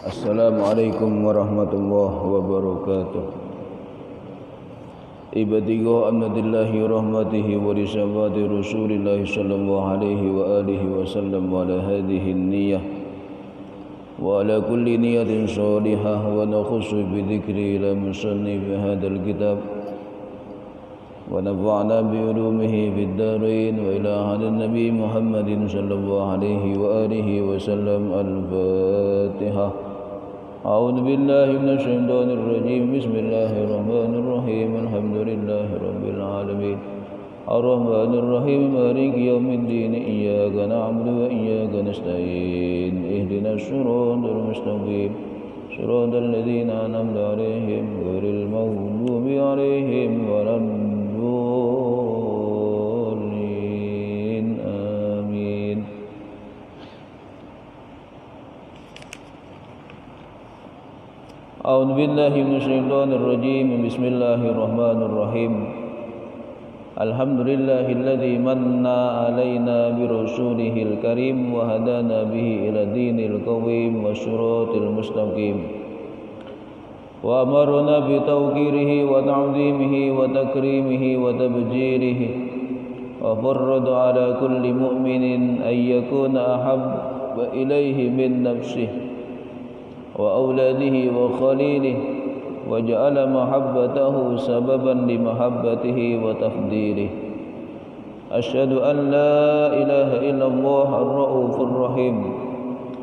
Assalamualaikum warahmatullahi wabarakatuh. Ibadigo amnadillahi rahmatihi wa risabati rasulillahi sallallahu alaihi wa alihi wa sallam wa ala hadhihi niyah wa ala kulli niyatin salihah wa nakhussu bi dhikri ila musannif hadzal kitab wa nafa'na bi ulumihi fid darain wa ila hadin nabi Muhammadin sallallahu alaihi wa alihi wa sallam. Al-Fatihah. A'udzu billahi minasy syaithanir rajim. Bismillahirrahmanirrahim. Alhamdulillahirabbil alamin. Arrahmanir rahim. Maliki yaumiddin. Iyyaka na'budu wa iyyaka nasta'in. Ihdinas siratal mustaqim. Siratal ladzina an'amta 'alaihim ghairil maghdubi 'alaihim waladdallin. Amin. A'udzu billahi minasyaitonir rajim. Bismillahirrahmanirrahim. Alhamdulillahilladzi manna 'alaina bi rasulihil karim wa hadana bihi ila dinil qawim wasyiratil mustaqim. Wa amarna bi tawqirihi wa ta'zimihi wa takrimihi wa tabjirihi wa farrada 'ala kulli mu'minin an yakuna ahabba ilayhi min nafsihi وأولاده وخليله وجعل محبته سببا لمحبته وتفضيله. أشهد أن لا إله إلا الله الرؤوف الرحيم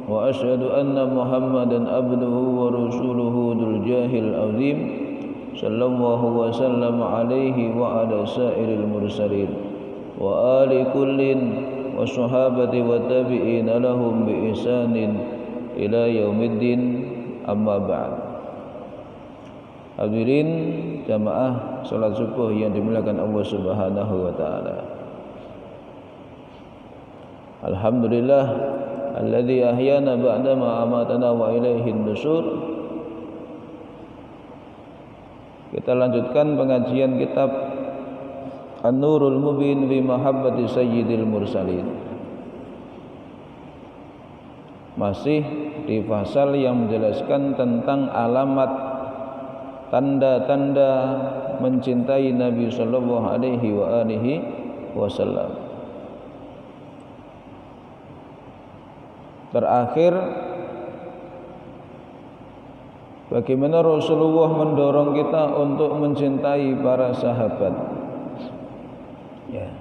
وأشهد أن محمدا عبده ورسوله ذو الجاه العظيم صلى الله وسلم عليه وعلى سائر المرسلين وآل كل والصحابة والتابعين لهم بإحسان ila yaumiddin, amma ba'd. Hadirin jamaah salat subuh yang dimuliakan Allah Subhanahu wa taala. Alhamdulillah alladzi ahyana ba'dama amatana wa ilaihin nusur. Kita lanjutkan pengajian kitab An-Nurul Mubin fi Mahabbati Sayyidil Mursalin. Masih di pasal yang menjelaskan tentang alamat tanda-tanda mencintai Nabi sallallahu alaihi wa alihi wasallam. Terakhir, bagaimana Rasulullah mendorong kita untuk mencintai para sahabat. Ya.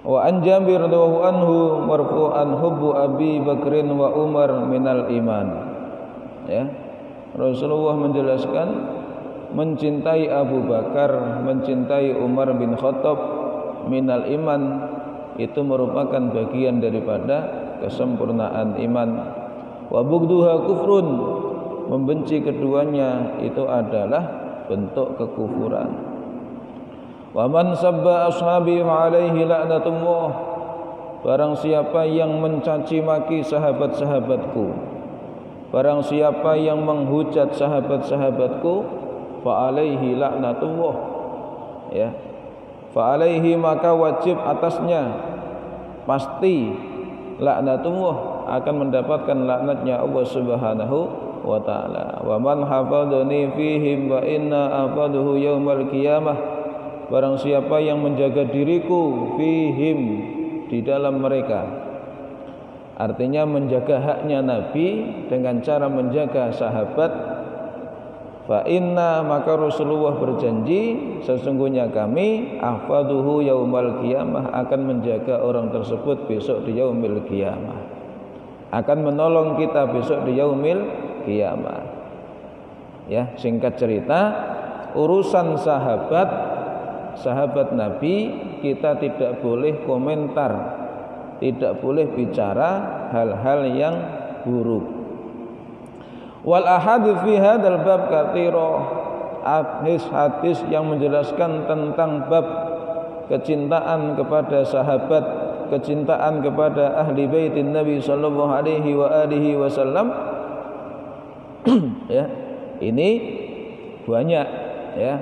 Wa an Jabir radhiyallahu anhu marfu'an hubbu Abi Bakrin wa Umar minal iman. Ya. Rasulullah menjelaskan mencintai Abu Bakar, mencintai Umar bin Khattab minal iman, itu merupakan bagian daripada kesempurnaan iman. Wa bugduha kufrun, membenci keduanya itu adalah bentuk kekufuran. Wa man sabba ashabi fa alaihi la'natullah, barang siapa yang mencaci maki sahabat-sahabatku, barang siapa yang menghujat sahabat-sahabatku, fa alaihi la'natullah, ya, fa alaihi maka wajib atasnya pasti laknatullah, akan mendapatkan laknatnya Allah Subhanahu wa taala. Wa man hafadhani fihim wa inna afadhu yaumal qiyamah, barang siapa yang menjaga diriku fihim, di dalam mereka, artinya menjaga haknya Nabi dengan cara menjaga sahabat. Fa inna, maka Rasulullah berjanji sesungguhnya kami ahfaduhu yaumal qiyamah, akan menjaga orang tersebut besok di yaumil qiyamah, akan menolong kita besok di yaumil qiyamah. Ya, singkat cerita, urusan sahabat Nabi kita tidak boleh komentar, tidak boleh bicara hal-hal yang buruk. Wal ahadits fi hadzal bab katsira, hadis-hadis yang menjelaskan tentang bab kecintaan kepada sahabat, kecintaan kepada ahli baitin Nabi sallallahu alaihi wa alihi wasallam ya, ini banyak, ya.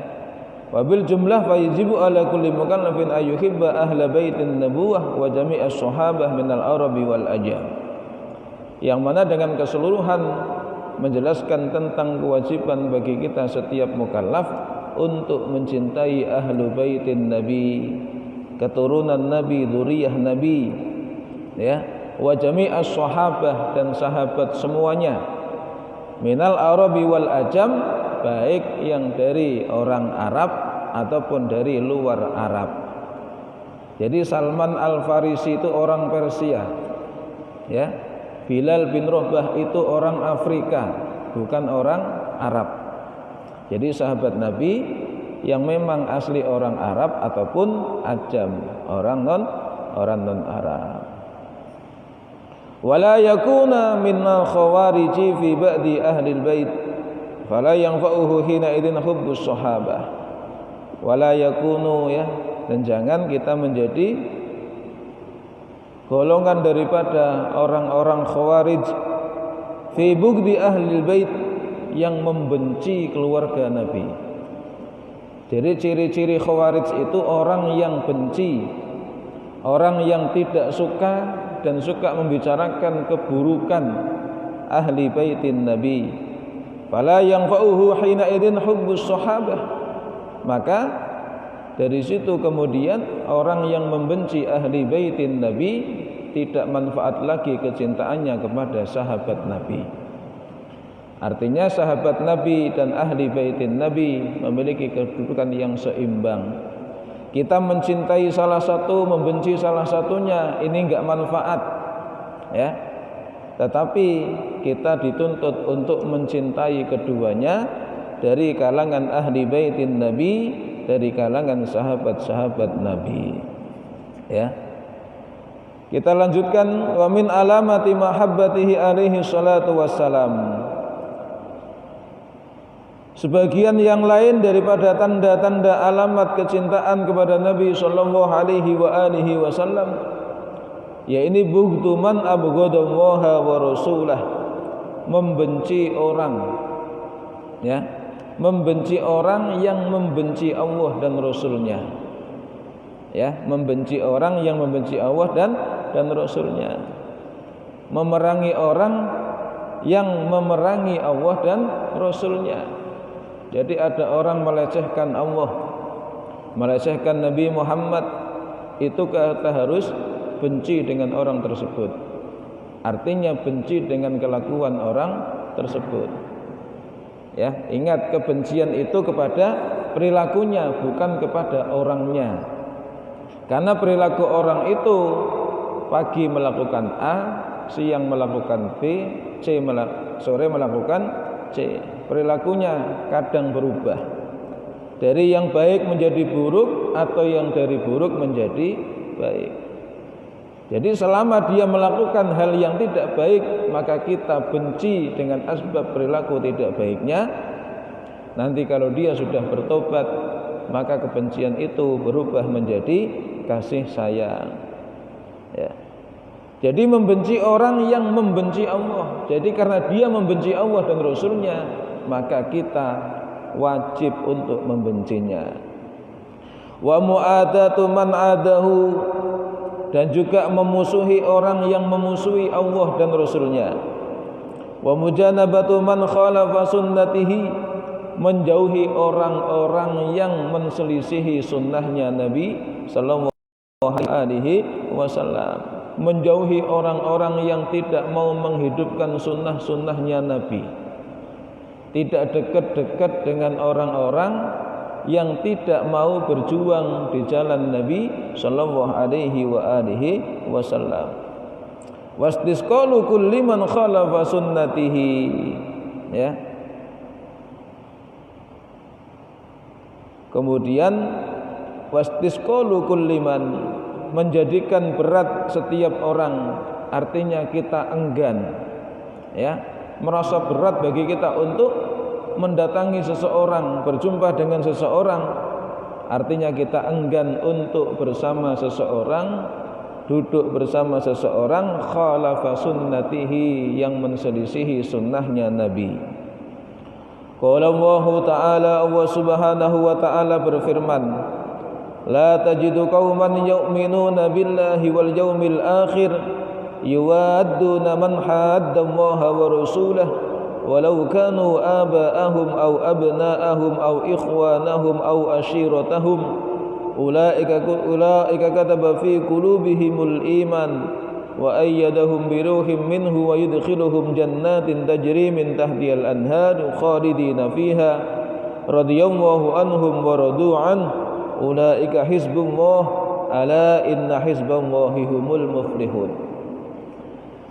Wabil jumlah fayajibu ala kulli mukallafin ayyuhibba ahla baitin nabuwah wa jami'as sahabah minal arabi wal ajam. Yang mana dengan keseluruhan menjelaskan tentang kewajiban bagi kita setiap mukallaf untuk mencintai ahlu baitin Nabi, keturunan Nabi, dzurriyyah Nabi, ya, wa jami'as sahabah, dan sahabat semuanya, minal arabi wal ajam, baik yang dari orang Arab ataupun dari luar Arab. Jadi Salman Al-Farisi itu orang Persia, ya. Bilal bin Rabah itu orang Afrika, bukan orang Arab. Jadi sahabat Nabi yang memang asli orang Arab ataupun ajam, orang non Arab. Wala yakuna minna khawariji fi ba'di ahli bait fala yanfa'uhu hina idzin hubbus sahabah. Wala yakunu, ya, dan jangan kita menjadi golongan daripada orang-orang khawarij fi bugdi ahli bait, yang membenci keluarga Nabi. Jadi ciri-ciri khawarij itu orang yang benci, orang yang tidak suka dan suka membicarakan keburukan ahli baitin Nabi. Fala yanfa'uhu hina idzin hubbus sahabah. Maka dari situ kemudian orang yang membenci ahli baitin Nabi tidak manfaat lagi kecintaannya kepada sahabat Nabi. Artinya sahabat Nabi dan ahli baitin Nabi memiliki kedudukan yang seimbang. Kita mencintai salah satu, membenci salah satunya, ini enggak manfaat, ya. Tetapi kita dituntut untuk mencintai keduanya dari kalangan ahli baitin Nabi, dari kalangan sahabat-sahabat Nabi, ya. Kita lanjutkan, wa min alamati mahabbatihi alaihi salatu wassalam. Sebagian yang lain daripada tanda-tanda alamat kecintaan kepada Nabi sallallahu alaihi wasallam, ya ini bughdu man abghadallaha wa rasulah, membenci orang, ya, membenci orang yang membenci Allah dan Rasulnya, ya, membenci orang yang membenci Allah dan Rasulnya, memerangi orang yang memerangi Allah dan Rasulnya. Jadi ada orang melecehkan Allah, melecehkan Nabi Muhammad, itu kita harus benci dengan orang tersebut. Artinya benci dengan kelakuan orang tersebut. Ya, ingat kebencian itu kepada perilakunya, bukan kepada orangnya. Karena perilaku orang itu pagi melakukan A, siang melakukan B, sore melakukan C. Perilakunya kadang berubah dari yang baik menjadi buruk atau yang dari buruk menjadi baik. Jadi selama dia melakukan hal yang tidak baik, maka kita benci dengan asbab perilaku tidak baiknya. Nanti kalau dia sudah bertobat, maka kebencian itu berubah menjadi kasih sayang, ya. Jadi membenci orang yang membenci Allah. Jadi karena dia membenci Allah dan Rasulnya, maka kita wajib untuk membencinya. Wa mu'adatu man adahu, dan juga memusuhi orang yang memusuhi Allah dan Rasulnya. Wa mujanabatu man khalafa sunnatihi, menjauhi orang-orang yang menselisihi sunnahnya Nabi sallallahu alaihi wasallam, menjauhi orang-orang yang tidak mau menghidupkan sunnah-sunnahnya Nabi. Tidak dekat-dekat dengan orang-orang yang tidak mau berjuang di jalan Nabi sallallahu alaihi wasallam. Wastisqalu kulli man khalafa sunnatihi, ya. Kemudian wastisqalu kulli man, menjadikan berat setiap orang, artinya kita enggan, ya, merasa berat bagi kita untuk mendatangi seseorang, berjumpa dengan seseorang, artinya kita enggan untuk bersama seseorang, duduk bersama seseorang khalafa sunnatihi, yang menselisihi sunnahnya Nabi. Qala Allah Ta'ala, Allah Subhanahu wa Ta'ala berfirman, la tajidu qauman yu'minuna billahi wal yawmil akhir yuwadduna man haddallaha wa rasulahu walau kanu aba'ahum aw abna'ahum aw ikhwanahum aw ashiratahum ulaika kataba fi qulubihimul iman wa ayyadahum bi ruhim minhu wa yudkhiluhum jannatin tajri min tahtihal anhar khalidina fiha radhiyallahu anhum wa radu an ulaika hizbullah ala inna hizballahi humul muflihun.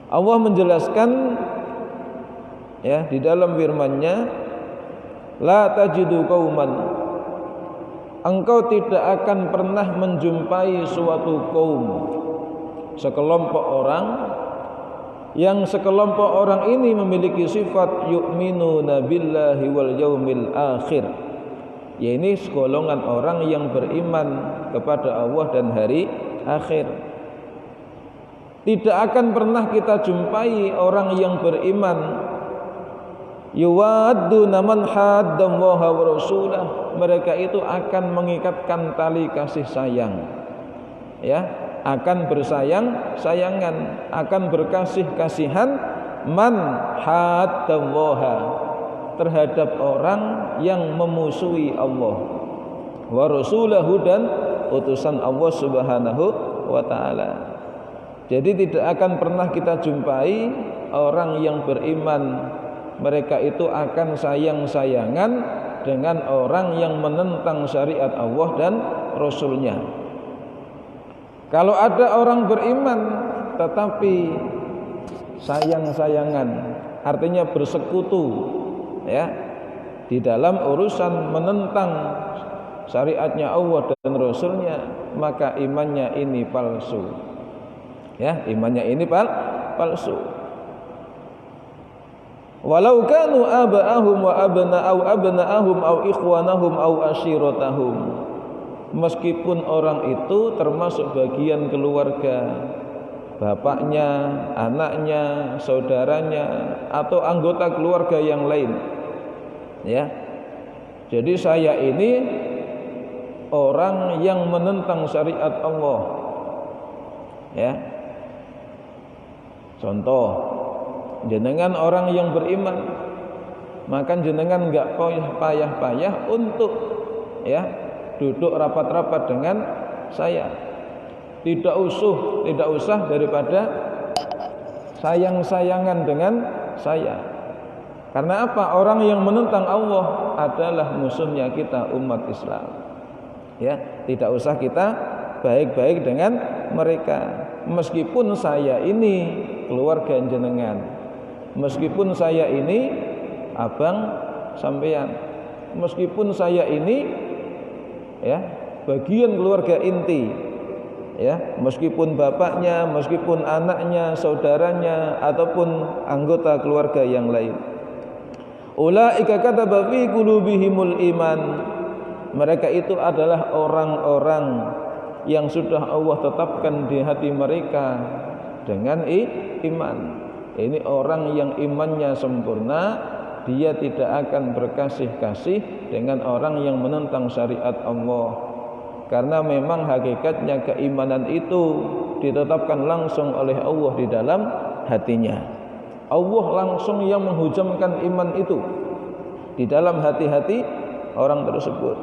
Allah menjelaskan ya di dalam firman-Nya, la tajidu qauman, engkau tidak akan pernah menjumpai suatu kaum, sekelompok orang yang sekelompok orang ini memiliki sifat yu'minuna billahi wal yaumil akhir, yaitu segolongan orang yang beriman kepada Allah dan hari akhir. Tidak akan pernah kita jumpai orang yang beriman yuwadduna man haddallaha wa rasulah, mereka itu akan mengikatkan tali kasih sayang, ya, akan bersayang-sayangan, akan berkasih-kasihan man haddallaha, terhadap orang yang memusuhi Allah, wa rasulahu, dan utusan Allah Subhanahu wa taala. Jadi tidak akan pernah kita jumpai orang yang beriman mereka itu akan sayang-sayangan dengan orang yang menentang syariat Allah dan Rasulnya. Kalau ada orang beriman tetapi sayang-sayangan, artinya bersekutu ya di dalam urusan menentang syariatnya Allah dan Rasulnya, maka imannya ini palsu. Ya, imannya ini palsu. Walau kanu aba'ahum wa abna'ahum aw ikhwanahum aw ashiratahum, meskipun orang itu termasuk bagian keluarga, bapaknya, anaknya, saudaranya, atau anggota keluarga yang lain. Ya. Jadi saya ini orang yang menentang syariat Allah. Ya. Contoh, jenengan orang yang beriman, maka jenengan enggak payah-payah untuk ya duduk rapat-rapat dengan saya. Tidak usah daripada sayang-sayangan dengan saya. Karena apa? Orang yang menentang Allah adalah musuhnya kita umat Islam. Ya, tidak usah kita baik-baik dengan mereka. Meskipun saya ini keluarga jenengan, meskipun saya ini abang sampean, meskipun saya ini ya bagian keluarga inti, ya, meskipun bapaknya, meskipun anaknya, saudaranya, ataupun anggota keluarga yang lain. Ulaika kataba fi qulubihimul iman, mereka itu adalah orang-orang yang sudah Allah tetapkan di hati mereka dengan iman. Ini orang yang imannya sempurna, dia tidak akan berkasih-kasih dengan orang yang menentang syariat Allah. Karena memang hakikatnya keimanan itu ditetapkan langsung oleh Allah di dalam hatinya. Allah langsung yang menghujamkan iman itu di dalam hati-hati orang tersebut,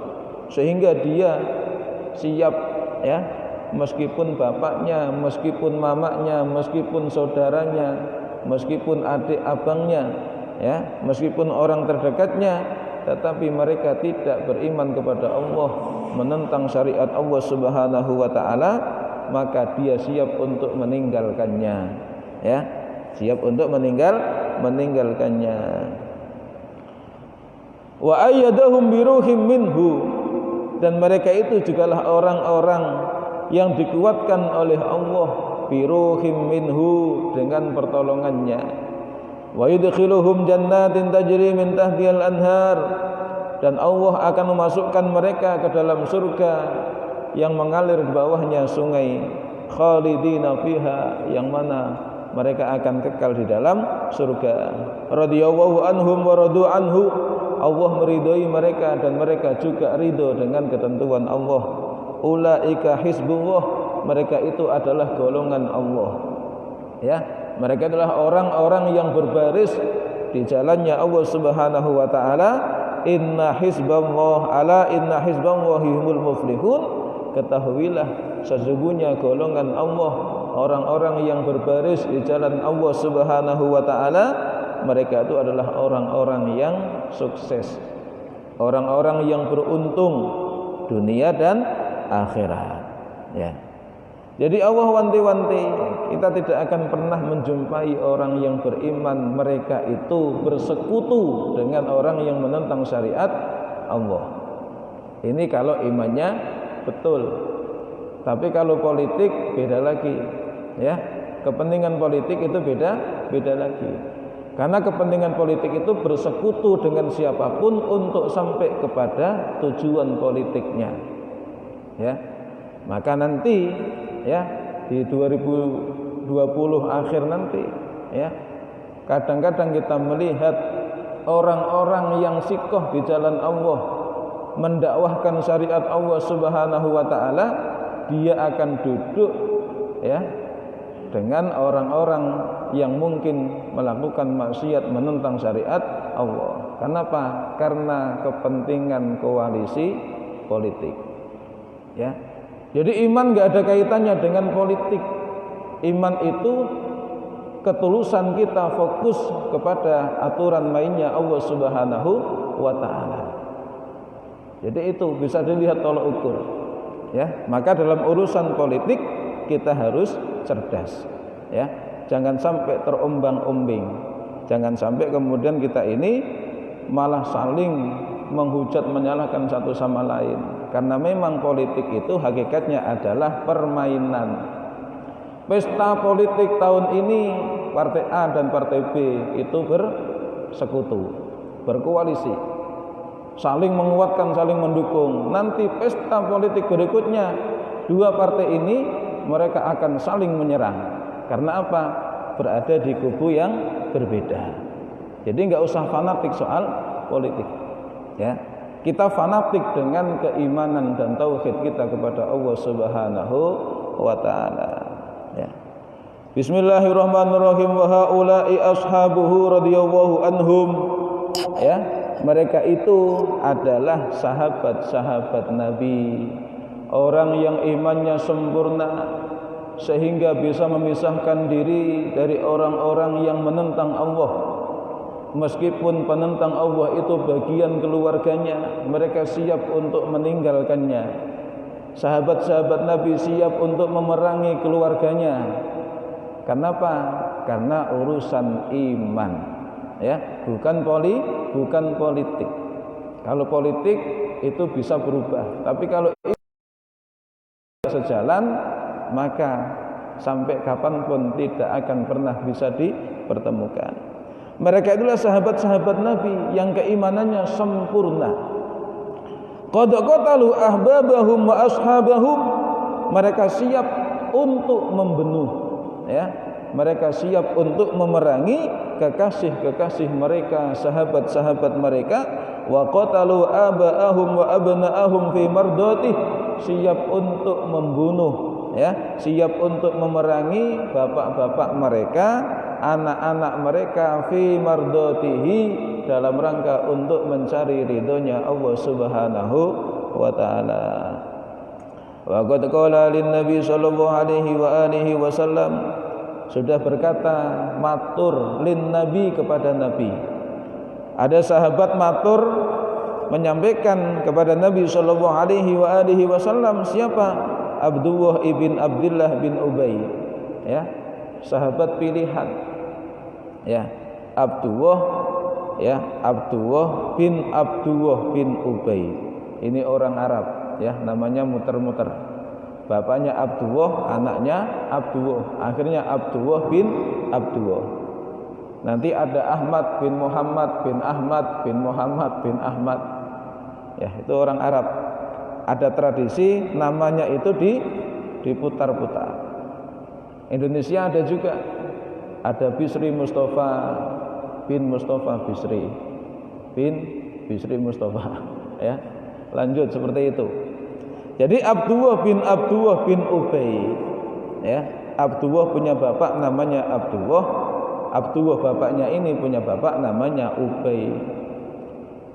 sehingga dia siap ya, meskipun bapaknya, meskipun mamanya, meskipun saudaranya, meskipun adik abangnya, ya, meskipun orang terdekatnya, tetapi mereka tidak beriman kepada Allah, menentang syariat Allah Subhanahu wa taala, maka dia siap untuk meninggalkannya, ya, siap untuk meninggalkannya. Wa ayyadahum biruhim minhu, dan mereka itu jugalah orang-orang yang dikuatkan oleh Allah biruhim minhu, dengan pertolongannya. Wa yudkhiluhum jannatin tajri min tahtihal anhar, dan Allah akan memasukkan mereka ke dalam surga yang mengalir di bawahnya sungai, khalidina fiha, yang mana mereka akan kekal di dalam surga. Radhiyallahu anhum wa radu anhu, Allah meridhoi mereka dan mereka juga ridho dengan ketentuan Allah. Ulaika hizbullah, mereka itu adalah golongan Allah. Ya, mereka adalah orang-orang yang berbaris di jalannya Allah Subhanahu wa taala, inna hizballahi humul muflihun, ketahuilah sesungguhnya golongan Allah, orang-orang yang berbaris di jalan Allah Subhanahu wa taala, mereka itu adalah orang-orang yang sukses, orang-orang yang beruntung dunia dan akhirat. Ya. Jadi Allah wanti-wanti, kita tidak akan pernah menjumpai orang yang beriman mereka itu bersekutu dengan orang yang menentang syariat Allah. Ini kalau imannya betul. Tapi kalau politik beda lagi, ya. Kepentingan politik itu beda lagi. Karena kepentingan politik itu bersekutu dengan siapapun untuk sampai kepada tujuan politiknya. Ya. Maka nanti, ya, di 2020 akhir nanti, ya, kadang-kadang kita melihat orang-orang yang sikoh di jalan Allah, mendakwahkan syariat Allah Subhanahu wa taala, dia akan duduk, ya, dengan orang-orang yang mungkin melakukan maksiat, menentang syariat Allah. Kenapa? Karena kepentingan koalisi politik. Ya. Jadi iman gak ada kaitannya dengan politik. Iman itu ketulusan kita fokus kepada aturan mainnya Allah Subhanahu wa taala. Jadi itu bisa dilihat tolak ukur. Ya, maka dalam urusan politik kita harus cerdas. Ya, jangan sampai terombang-ambing. Jangan sampai kemudian kita ini malah saling menghujat, menyalahkan satu sama lain. Karena memang politik itu hakikatnya adalah permainan. Pesta politik tahun ini partai A dan partai B itu bersekutu, berkoalisi, saling menguatkan, saling mendukung. Nanti pesta politik berikutnya dua partai ini mereka akan saling menyerang. Karena apa? Berada di kubu yang berbeda. Jadi nggak usah fanatik soal politik. Ya, kita fanatik dengan keimanan dan tauhid kita kepada Allah Subhanahu wa taala. Ya. Bismillahirrahmanirrahim. Wa haula'i ashabuhu radhiyallahu anhum. Ya, mereka itu adalah sahabat-sahabat Nabi, orang yang imannya sempurna sehingga bisa memisahkan diri dari orang-orang yang menentang Allah. Meskipun penentang Allah itu bagian keluarganya, mereka siap untuk meninggalkannya. Sahabat-sahabat Nabi siap untuk memerangi keluarganya. Kenapa? Karena urusan iman, ya, bukan politik. Kalau politik itu bisa berubah, tapi kalau sejalan, maka sampai kapanpun tidak akan pernah bisa dipertemukan. Mereka itulah sahabat-sahabat Nabi yang keimanannya sempurna. Qad qatalu ahbabahum wa ashabahum. Mereka siap untuk membunuh, ya. Mereka siap untuk memerangi kekasih-kekasih mereka, sahabat-sahabat mereka. Wa qatalu aba'ahum wa abna'ahum fi mardatih. Siap untuk membunuh, ya, siap untuk memerangi bapak-bapak mereka, anak-anak mereka fi mardatihi, dalam rangka untuk mencari ridhonya Allah Subhanahu wa taala. Wa qad qala lin nabi sallallahu alaihi wa alihi wasallam, sudah berkata matur lin nabi kepada nabi. Ada sahabat matur menyampaikan kepada Nabi sallallahu alaihi wa alihi wasallam, siapa? Abdullah ibn Abdullah bin Ubay, ya, sahabat pilihan. Ya, Abdullah, ya, Abdullah bin Ubay. Ini orang Arab, ya, namanya muter-muter. Bapaknya Abdullah, anaknya Abdullah. Akhirnya Abdullah bin Abdullah. Nanti ada Ahmad bin Muhammad bin Ahmad bin Muhammad bin Ahmad. Ya, itu orang Arab. Ada tradisi namanya itu diputar-putar. Indonesia ada juga. Ada Bisri Mustafa bin Mustafa Bisri bin Bisri Mustafa, ya. Lanjut seperti itu. Jadi Abdullah bin Ubay, ya. Abdullah punya bapak namanya Abdullah, Abdullah bapaknya ini punya bapak namanya Ubay.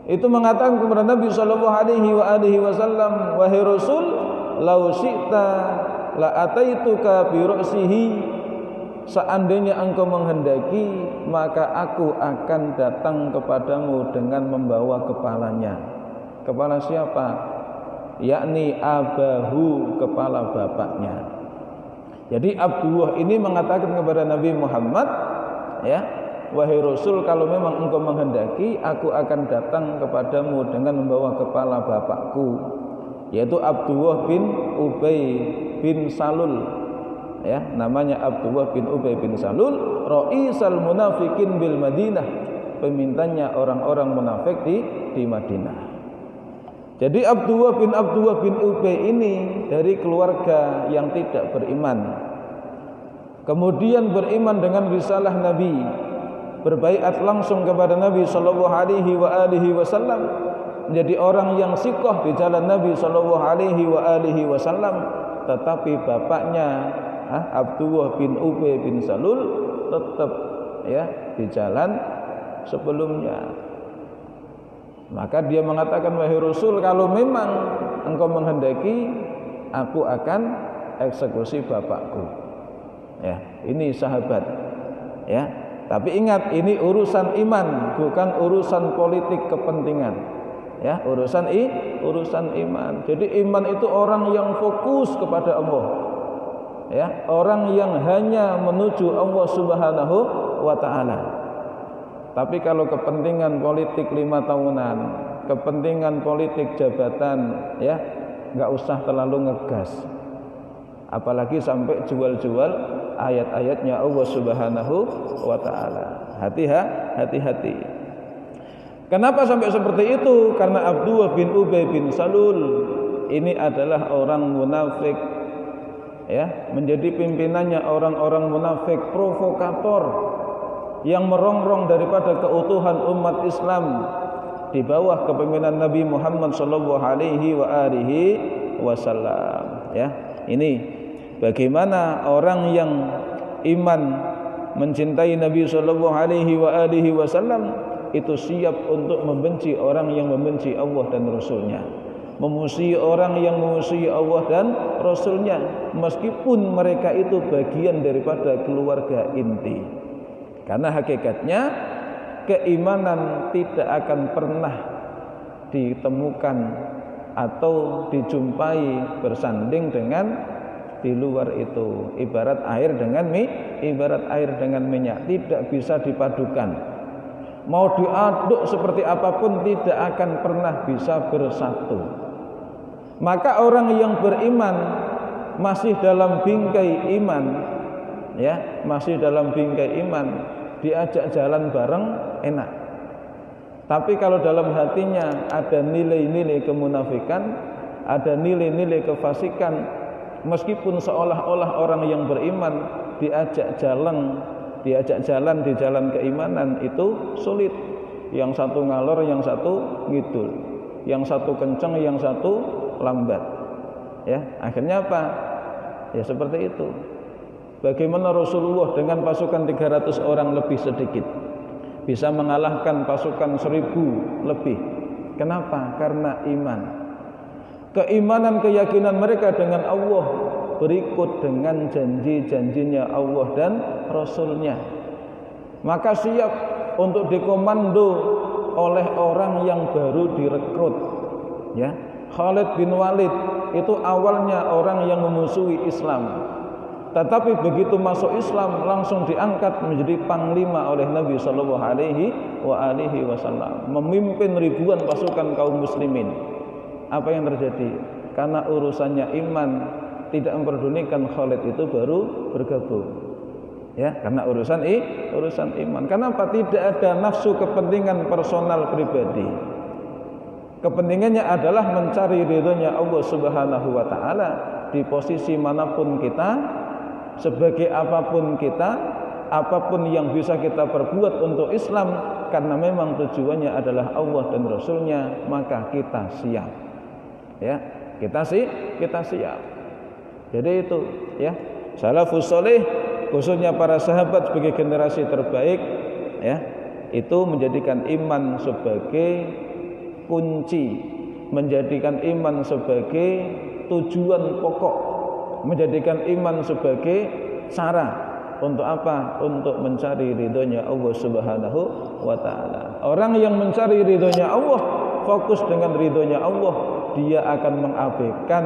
Itu mengatakan kepada Nabi sallallahu alaihi wasallam, wahai Rasul, lau syi'ta la ataituka bi ra'sihi, seandainya engkau menghendaki maka aku akan datang kepadamu dengan membawa kepalanya. Kepala siapa? Yakni abahu, kepala bapaknya. Jadi Abdullah ini mengatakan kepada Nabi Muhammad, ya, wahai Rasul, kalau memang engkau menghendaki, aku akan datang kepadamu dengan membawa kepala bapakku, yaitu Abdullah bin Ubay bin Salul, ya, namanya Abdullah bin Ubay bin Salul, raisal munafikin bil Madinah, pemimpinnya orang-orang munafik di Madinah. Jadi Abdullah bin Ubay ini dari keluarga yang tidak beriman, kemudian beriman dengan risalah Nabi, berbaiat langsung kepada Nabi sallallahu alaihi wasallam, menjadi orang yang sikoh di jalan Nabi sallallahu alaihi wasallam. Tetapi bapaknya Abdullah bin Ubay bin Salul tetap, ya, di jalan sebelumnya. Maka dia mengatakan, wahai Rasul, kalau memang engkau menghendaki, aku akan eksekusi bapakku. Ya, ini sahabat. Ya, tapi ingat, ini urusan iman, bukan urusan politik kepentingan. Ya, urusan iman. Jadi iman itu orang yang fokus kepada Allah. Ya, orang yang hanya menuju Allah Subhanahu wa taala. Tapi kalau kepentingan politik 5 tahunan, kepentingan politik jabatan, ya, enggak usah terlalu ngegas. Apalagi sampai jual-jual ayat-ayatnya Allah Subhanahu wa taala. Hati-hati. Kenapa sampai seperti itu? Karena Abdullah bin Ubay bin Salul ini adalah orang munafik, ya, menjadi pimpinannya orang-orang munafik, provokator yang merongrong daripada keutuhan umat Islam di bawah kepemimpinan Nabi Muhammad sallallahu alaihi wasallam. Ya, ini bagaimana orang yang iman mencintai Nabi sallallahu alaihi wasallam itu siap untuk membenci orang yang membenci Allah dan Rasulnya, memusuhi orang yang memusuhi Allah dan Rasulnya, meskipun mereka itu bagian daripada keluarga inti. Karena hakikatnya keimanan tidak akan pernah ditemukan atau dijumpai bersanding dengan di luar itu. Ibarat air dengan minyak, tidak bisa dipadukan. Mau diaduk seperti apapun tidak akan pernah bisa bersatu. Maka orang yang beriman masih dalam bingkai iman, ya, masih dalam bingkai iman, diajak jalan bareng enak. Tapi kalau dalam hatinya ada nilai-nilai kemunafikan, ada nilai-nilai kefasikan, meskipun seolah-olah orang yang beriman diajak jalan di jalan keimanan itu sulit. Yang satu ngalor, yang satu ngidul, yang satu kencang, yang satu lambat. Ya, akhirnya apa? Ya seperti itu. Bagaimana Rasulullah dengan pasukan 300 orang lebih sedikit bisa mengalahkan pasukan 1000 lebih. Kenapa? Karena iman. Keimanan, keyakinan mereka dengan Allah berikut dengan janji-janjinya Allah dan Rasulnya. Maka siap untuk dikomando oleh orang yang baru direkrut. Ya, Khalid bin Walid itu awalnya orang yang memusuhi Islam. Tetapi begitu masuk Islam langsung diangkat menjadi panglima oleh Nabi sallallahu alaihi wasallam, memimpin ribuan pasukan kaum muslimin. Apa yang terjadi? Karena urusannya iman, tidak memperdulikan Khalid itu baru bergabung. Ya, karena urusan iman. Kenapa? Tidak ada nafsu kepentingan personal pribadi. Kepentingannya adalah mencari ridhonya Allah Subhanahu wa taala di posisi manapun kita. Sebagai apapun kita, apapun yang bisa kita perbuat untuk Islam, karena memang tujuannya adalah Allah dan Rasulnya, maka kita siap. Ya, kita siap. Jadi itu, ya, salafus saleh khususnya para sahabat sebagai generasi terbaik, ya, itu menjadikan iman sebagai kunci, menjadikan iman sebagai tujuan pokok, menjadikan iman sebagai cara untuk apa? Untuk mencari ridhonya Allah Subhanahu wa taala. Orang yang mencari ridhonya Allah, fokus dengan ridhonya Allah, dia akan mengabaikan,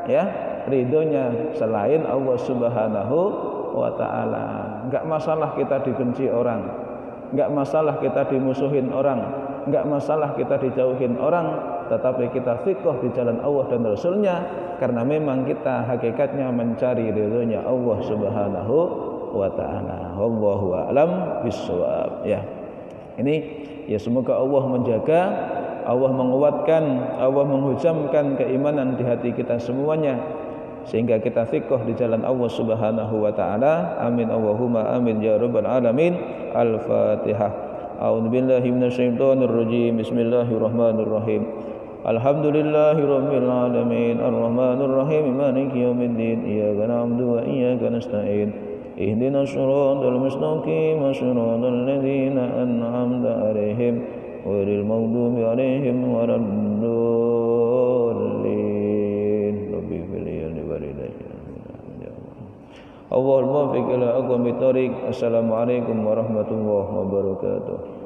ya, ridhonya selain Allah Subhanahu wa taala. Enggak masalah kita dibenci orang, enggak masalah kita dimusuhin orang, enggak masalah kita dijauhin orang, tetapi kita fiqh di jalan Allah dan Rasulnya, karena memang kita hakikatnya mencari ridhonya Allah Subhanahu wa ta'ala. Wallahu a'lam bishawab. Ya, ini ya, semoga Allah menjaga, Allah menguatkan, Allah menghujamkan keimanan di hati kita semuanya, sehingga kita fiqh di jalan Allah Subhanahu wa ta'ala. Amin Allahumma amin ya rabbal alamin. Al-Fatihah. A'udzu billahi minasyaitonir rajim. Bismillahirrahmanirrahim. Alhamdulillahi rabbil alamin. Arrahmanir rahim. Maliki yaumiddin. Iyyaka na'budu wa iyyaka nasta'in. Ihdinas shiratal mustaqim. Shiratal ladzina an'amta 'alaihim ghairil maghdubi 'alaihim waladdallin. Rabbi fil walidayya. Allahumma fiq ila aqwamit thariq. Assalamualaikum warahmatullahi wabarakatuh.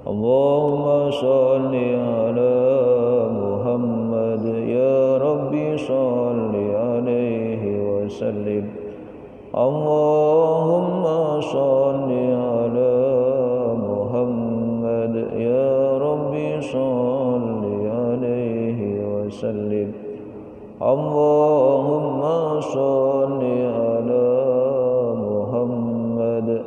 Allahumma shalli ala Muhammad ya Rabbi shalli alaihi wa sallim. Allahumma shalli ala Muhammad ya Rabbi shalli alaihi wa sallim. Allahumma shalli ala Muhammad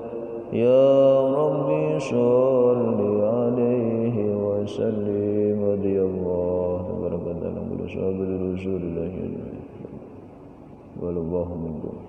ya Rabbi shalli alaihi wa sallim. Radiyallahu tabaraka ta'ala an sahabati Rasulillah wallahu minkum.